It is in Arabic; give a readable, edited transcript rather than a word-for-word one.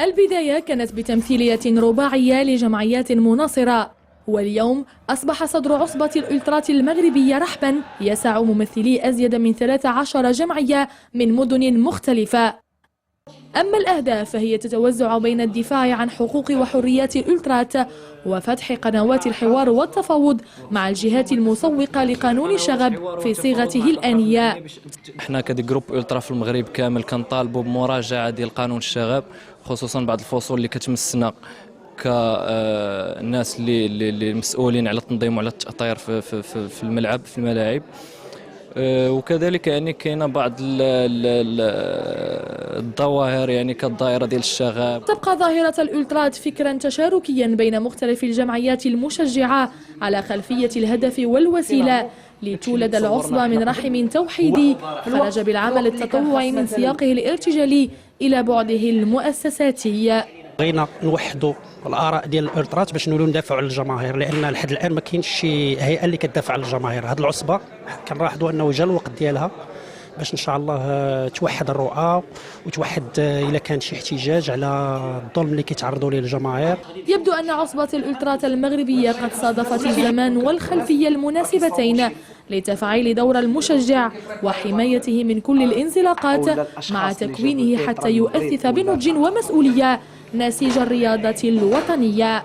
البداية كانت بتمثيلية رباعية لجمعيات مناصرة، واليوم أصبح صدر عصبة الألترات المغربية رحبا يسع ممثلي أزيد من 13 جمعية من مدن مختلفة. أما الأهداف فهي تتوزع بين الدفاع عن حقوق وحريات الألترات وفتح قنوات الحوار والتفاوض مع الجهات المسوقة لقانون الشغب في صيغته الآنية. احنا كجروب ألترا في المغرب كامل كنطالبوا بمراجعة ديال قانون الشغب، خصوصا بعض الفصول اللي كتمسنا كالناس اللي مسؤولين على التنظيم وعلى التأطير في الملعب في الملاعب. وكذلك يعني كاينه بعض الظواهر يعني كالظاهره ديال الشغب. تبقى ظاهرة الألترات فكرا تشاركيا بين مختلف الجمعيات المشجعة على خلفية الهدف والوسيلة لتولد العصبة من رحم توحيدي خرج بالعمل التطوعي من سياقه الارتجالي إلى بعده المؤسساتي. بغينا نوحدوا الاراء ديال الالترات باش نولوا ندافعوا على الجماهير، لان لحد الان ما كاينش شي هيئه اللي كتدافع على الجماهير. هذه العصبه كنلاحظوا انه جا الوقت ديالها باش ان شاء الله توحد الرؤى وتوحد الا كان شي احتجاج على الظلم اللي كيتعرضوا ليه الجماهير. يبدو ان عصبه الالترات المغربيه قد صادفت الزمان والخلفيه المناسبتين لتفعيل دور المشجع وحمايته من كل الانزلاقات مع تكوينه حتى يؤسس بنضج ومسؤوليه نسيج الرياضه الوطنيه.